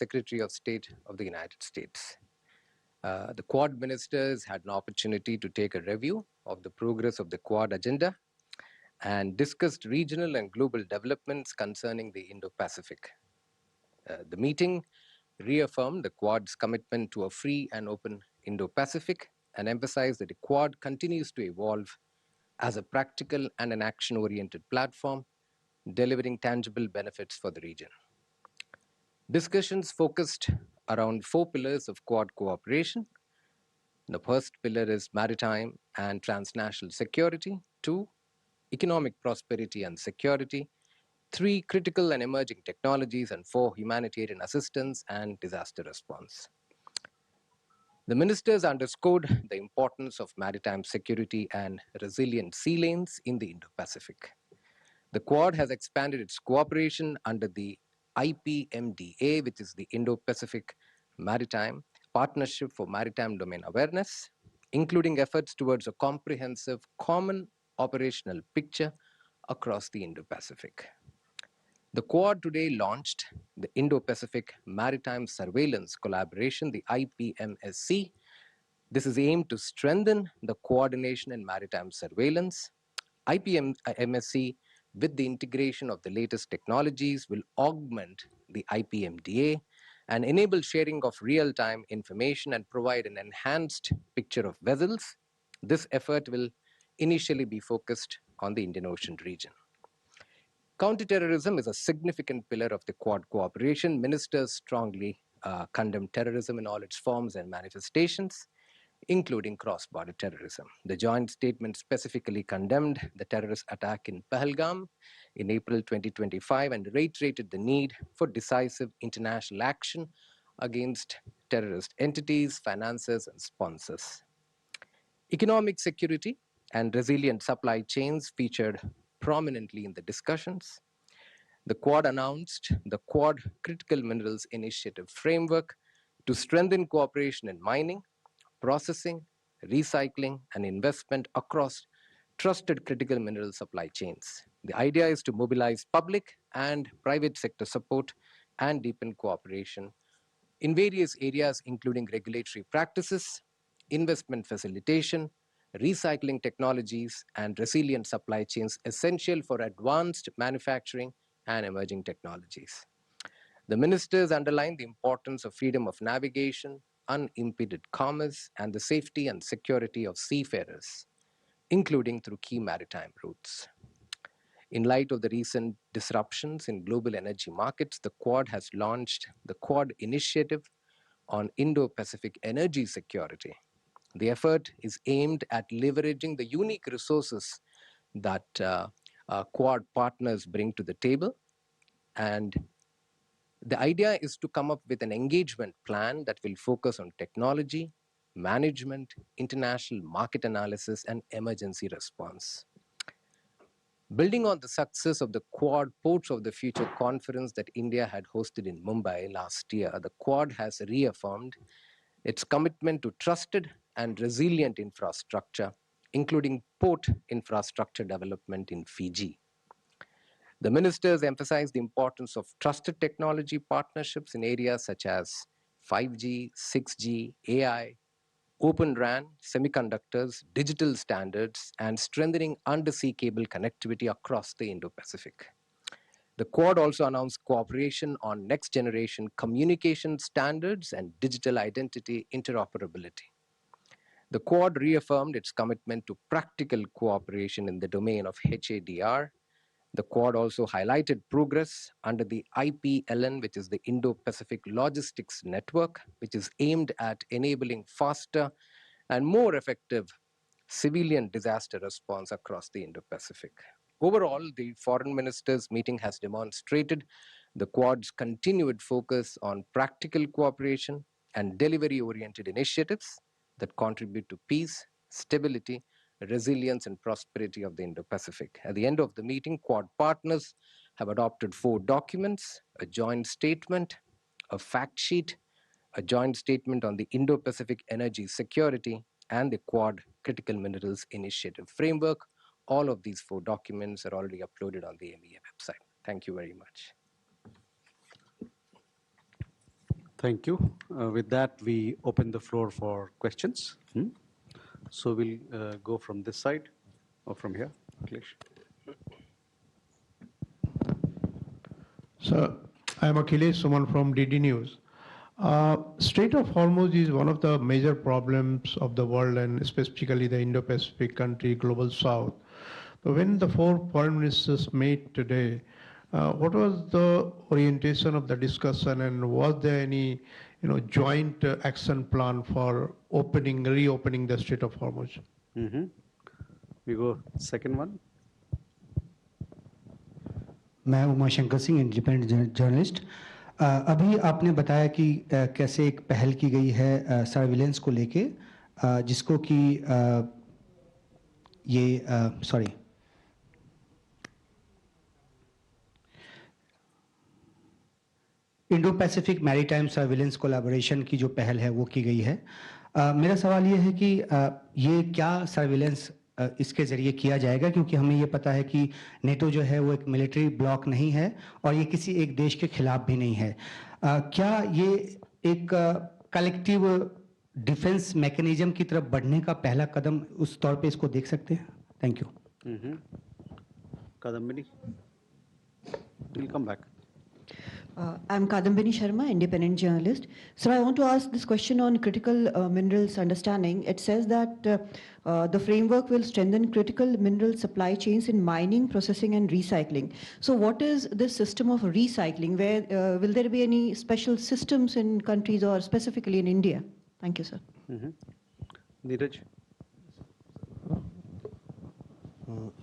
Secretary of State of the United States. The Quad ministers had an opportunity to take a review of the progress of the Quad agenda and discussed regional and global developments concerning the Indo-Pacific. The meeting reaffirmed the Quad's commitment to a free and open Indo-Pacific and emphasized that the Quad continues to evolve as a practical and an action-oriented platform, delivering tangible benefits for the region. Discussions focused around 4 pillars of Quad cooperation. The first pillar is maritime and transnational security. 2, economic prosperity and security. 3, critical and emerging technologies. And 4, humanitarian assistance and disaster response. The ministers underscored the importance of maritime security and resilient sea lanes in the Indo-Pacific. The Quad has expanded its cooperation under the IPMDA, which is the Indo-Pacific Maritime Partnership for Maritime Domain Awareness, including efforts towards a comprehensive common operational picture across the Indo-Pacific. The Quad today launched the Indo-Pacific Maritime Surveillance Collaboration, the IPMSC. This is aimed to strengthen the coordination in maritime surveillance. IPMSC, with the integration of the latest technologies, will augment the IPMDA and enable sharing of real-time information and provide an enhanced picture of vessels. This effort will initially be focused on the Indian Ocean region. Counterterrorism is a significant pillar of the Quad cooperation. Ministers strongly condemn terrorism in all its forms and manifestations, including cross-border terrorism. The joint statement specifically condemned the terrorist attack in Pahalgam in April 2025 and reiterated the need for decisive international action against terrorist entities, financiers, and sponsors. Economic security and resilient supply chains featured prominently in the discussions. The Quad announced the Quad Critical Minerals Initiative framework to strengthen cooperation in mining, processing, recycling, and investment across trusted critical mineral supply chains. The idea is to mobilize public and private sector support and deepen cooperation in various areas, including regulatory practices, investment facilitation, recycling technologies, and resilient supply chains essential for advanced manufacturing and emerging technologies. The ministers underlined the importance of freedom of navigation, unimpeded commerce, and the safety and security of seafarers, including through key maritime routes. In light of the recent disruptions in global energy markets, the Quad has launched the Quad Initiative on Indo-Pacific Energy Security. The effort is aimed at leveraging the unique resources that Quad partners bring to the table, and the idea is to come up with an engagement plan that will focus on technology, management, international market analysis, and emergency response. Building on the success of the Quad Ports of the Future conference that India had hosted in Mumbai last year, the Quad has reaffirmed its commitment to trusted and resilient infrastructure, including port infrastructure development in Fiji. The ministers emphasized the importance of trusted technology partnerships in areas such as 5G, 6G, AI, Open RAN, semiconductors, digital standards, and strengthening undersea cable connectivity across the Indo-Pacific. The Quad also announced cooperation on next-generation communication standards and digital identity interoperability. The Quad reaffirmed its commitment to practical cooperation in the domain of HADR. The Quad also highlighted progress under the IPLN, which is the Indo-Pacific Logistics Network, which is aimed at enabling faster and more effective civilian disaster response across the Indo-Pacific. Overall, the foreign ministers' meeting has demonstrated the Quad's continued focus on practical cooperation and delivery-oriented initiatives that contribute to peace, stability, resilience, and prosperity of the Indo-Pacific. At the end of the meeting, Quad partners have adopted 4 documents: a joint statement, a fact sheet, a joint statement on the Indo-Pacific energy security, and the Quad Critical Minerals Initiative framework. All of these 4 documents are already uploaded on the MEA website. Thank you very much. Thank you. With that, we open the floor for questions. So we'll go from this side or from here, Akhilesh. So I'm Akhilesh Suman from DD News. Strait of Hormuz is one of the major problems of the world and specifically the Indo-Pacific country, Global South. So when the four foreign ministers met today, what was the orientation of the discussion and was there any joint action plan for reopening the Strait of Hormuz? We go second one. मैं Umashankar Singh independent journalist. अभी आपने बताया कि कैसे एक पहल की गई है सर्विलेंस को लेके जिसको कि ये Indo Pacific maritime surveillance collaboration की जो पहल है वो की गई है। मेरा सवाल ये है कि ये क्या सर्विलेंस इसके ज़रिए किया जाएगा, क्योंकि हमें ये पता है कि नेटो जो है वो एक मिलिट्री ब्लॉक नहीं है और ये किसी एक देश के खिलाफ भी नहीं है। क्या ये एक कलेक्टिव डिफेंस मैकेनिज्म की तरफ बढ़ने का पहला कदम उस तौर पे इसको देख सकते हैं? Thank you. Kadambini, we'll come back. I'm Kadambini Sharma, independent journalist. So I want to ask this question on critical minerals understanding. It says that the framework will strengthen critical mineral supply chains in mining, processing and recycling. So what is this system of recycling? Where will there be any special systems in countries or specifically in India? Thank you, sir. Neeraj.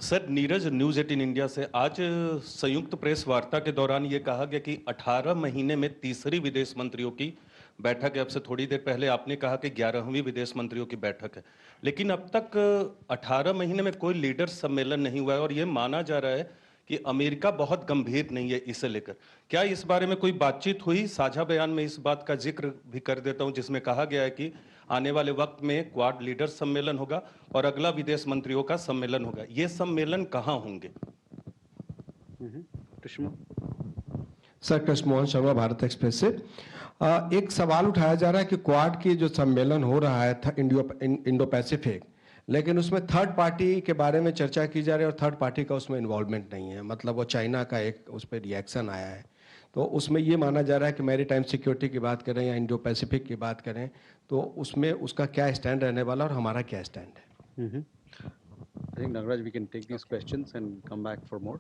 Sir, Neeraj, news 18 India से। आज संयुक्त press वार्ता के दौरान ये कहा गया कि 18 महीने में तीसरी विदेश मंत्रियों की बैठक है। अब से थोड़ी देर पहले आपने कहा कि 11वीं विदेश मंत्रियों की बैठक है, लेकिन अब तक 18 महीने में कोई लीडर सम्मेलन नहीं हुआ है और ये माना जा रहा है कि अमेरिका बहुत गंभीर नहीं है इसे लेकर। क्या इस बारे में कोई बातचीत हुई? साझा बयान में इस बात का जिक्र भी कर देता हूं, जिसमें कहा गया है कि आने वाले वक्त में क्वाड लीडर सम्मेलन होगा और अगला विदेश मंत्रियों का सम्मेलन होगा। ये सम्मेलन कहां होंगे? सर, कृष्णमोहन शर्मा, भारत एक्सप्रेस से। एक सवाल उठाया जा रहा है कि क्वाड की जो सम्मेलन हो रहा है इंडो पैसिफिक, लेकिन उसमें थर्ड पार्टी के बारे में चर्चा की जा रही है और थर्ड पार्टी का उसमें इन्वॉल्वमेंट नहीं है। मतलब वो चाइना का एक उस पर रिएक्शन आया है, तो उसमें ये माना जा रहा है कि मैरीटाइम सिक्योरिटी की बात करें या इंडो पैसिफिक की बात करें तो उसमें उसका क्या स्टैंड रहने वाला और हमारा क्या स्टैंड है। I think Nagaraj, we can take these questions and come back for more.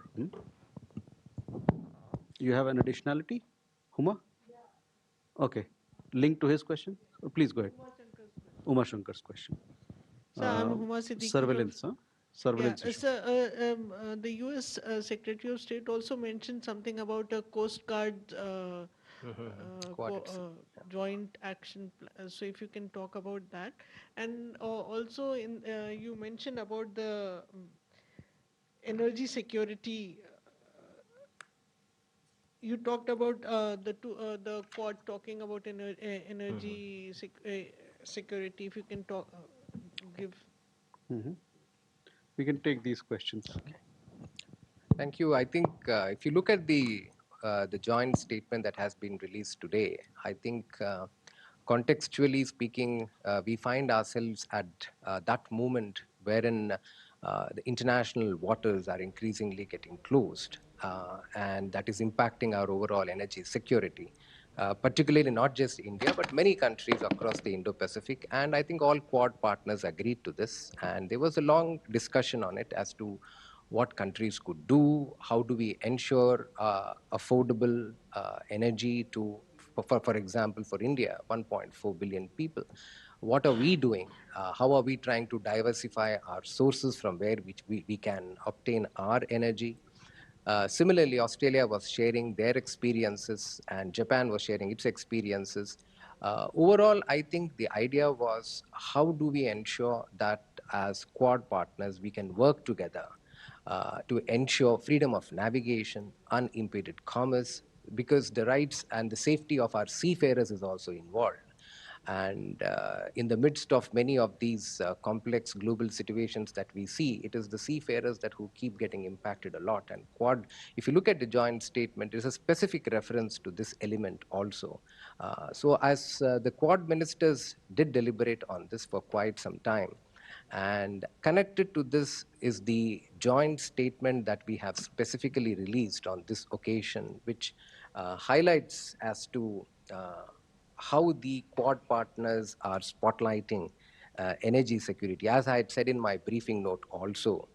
You have an additionality, Huma? Okay, linked to his question. Please go ahead. Uma Shankar's question. So I'm Huma Siddiqui. Surveillance, huh? Surveillance. Yeah, the U.S. Secretary of State also mentioned something about a Coast Guard joint action. So if you can talk about that, and also you mentioned about the energy security. You talked about the Quad talking about energy security. If you can talk, give. We can take these questions. Okay. Thank you. I think if you look at the joint statement that has been released today, I think contextually speaking, we find ourselves at that moment wherein the international waters are increasingly getting closed, and that is impacting our overall energy security. Particularly not just India, but many countries across the Indo-Pacific. And I think all Quad partners agreed to this. And there was a long discussion on it as to what countries could do, how do we ensure affordable energy for example, for India, 1.4 billion people. What are we doing? How are we trying to diversify our sources from where we can obtain our energy? Similarly, Australia was sharing their experiences and Japan was sharing its experiences. Overall, I think the idea was how do we ensure that as Quad partners, we can work together to ensure freedom of navigation, unimpeded commerce, because the rights and the safety of our seafarers is also involved. And in the midst of many of these complex global situations that we see, it is the seafarers who keep getting impacted a lot. And Quad, if you look at the joint statement, there's a specific reference to this element also. So as the Quad ministers did deliberate on this for quite some time, and connected to this is the joint statement that we have specifically released on this occasion, which highlights as to how the Quad partners are spotlighting energy security. As I had said in my briefing note also,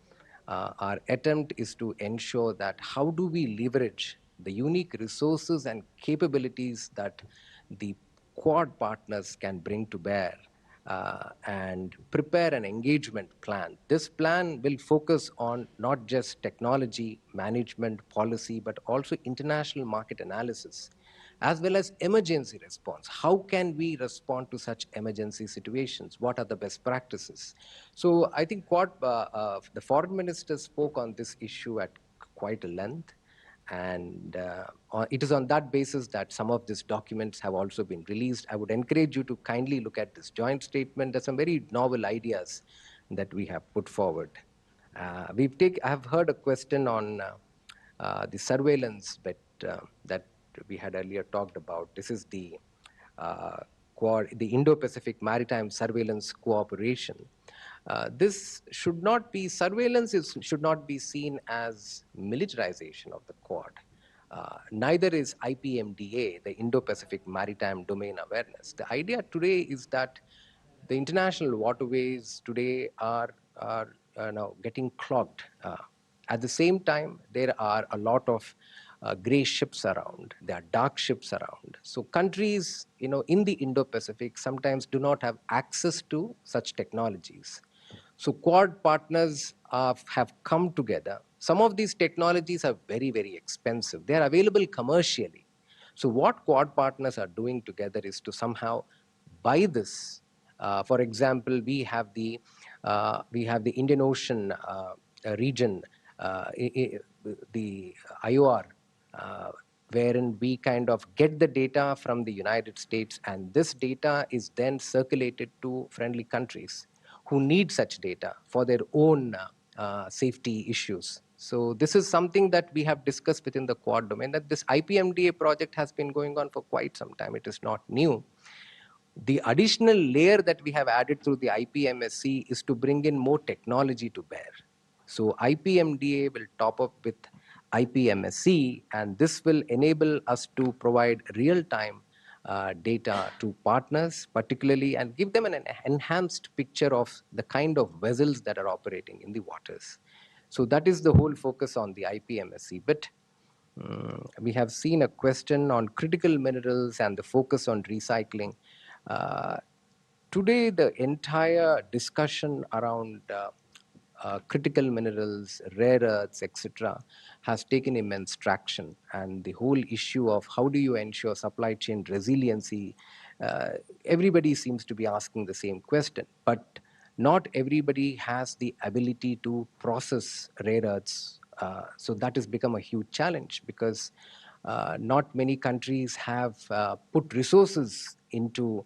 our attempt is to ensure that how do we leverage the unique resources and capabilities that the Quad partners can bring to bear, and prepare an engagement plan. This plan will focus on not just technology, management, policy, but also international market analysis, as well as emergency response. How can we respond to such emergency situations? What are the best practices? So I think the foreign minister spoke on this issue at quite a length, and it is on that basis that some of these documents have also been released. I would encourage you to kindly look at this joint statement. There's some very novel ideas that we have put forward. I have heard a question on the surveillance that we had earlier talked about. This is the the Indo-Pacific Maritime Surveillance Cooperation. This should not be surveillance. Should not be seen as militarization of the Quad. Neither is IPMDA, the Indo-Pacific Maritime Domain Awareness. The idea today is that the international waterways today are now getting clogged. At the same time, there are a lot of gray ships around. There are dark ships around. So countries, in the Indo-Pacific sometimes do not have access to such technologies. So Quad partners have come together. Some of these technologies are very, very expensive. They are available commercially. So what Quad partners are doing together is to somehow buy this. For example, we have the Indian Ocean region, the IOR, wherein we kind of get the data from the United States, and this data is then circulated to friendly countries who need such data for their own safety issues. So this is something that we have discussed within the Quad domain, that this IPMDA project has been going on for quite some time. It is not new. The additional layer that we have added through the IPMSC is to bring in more technology to bear. So IPMDA will top up with IPMSC, and this will enable us to provide real-time data to partners, particularly, and give them an enhanced picture of the kind of vessels that are operating in the waters. So that is the whole focus on the IPMSC. But we have seen a question on critical minerals and the focus on recycling. Today, the entire discussion around critical minerals, rare earths, etc., has taken immense traction. And the whole issue of how do you ensure supply chain resiliency, everybody seems to be asking the same question. But not everybody has the ability to process rare earths. So that has become a huge challenge, because not many countries have put resources into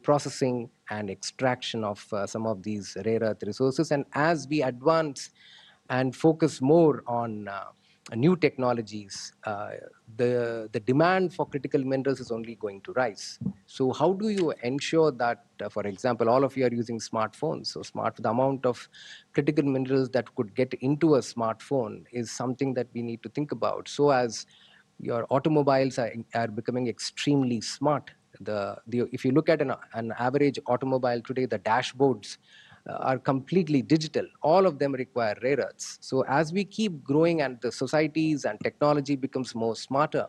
processing and extraction of some of these rare earth resources. And as we advance and focus more on new technologies, the demand for critical minerals is only going to rise. So how do you ensure that, for example, all of you are using smartphones, so the amount of critical minerals that could get into a smartphone is something that we need to think about. So as your automobiles are becoming extremely smart. If you look at an average automobile today, the dashboards are completely digital. All of them require rare earths. So as we keep growing and the societies and technology becomes more smarter,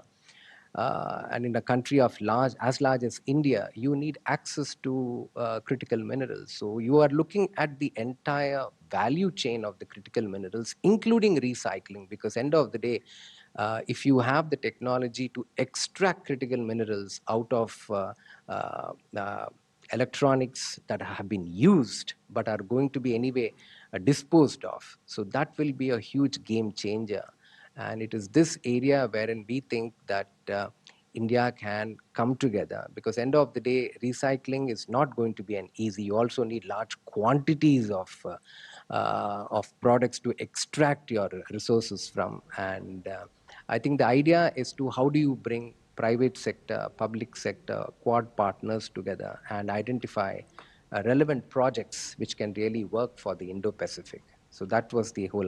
and in a country as large as India, you need access to critical minerals. So you are looking at the entire value chain of the critical minerals, including recycling, because end of the day, if you have the technology to extract critical minerals out of electronics that have been used but are going to be anyway disposed of, so that will be a huge game changer. And it is this area wherein we think that India can come together, because end of the day, recycling is not going to be an easy. You also need large quantities of products to extract your resources from. And I think the idea is to how do you bring private sector, public sector, Quad partners together and identify relevant projects which can really work for the Indo-Pacific. So that was the whole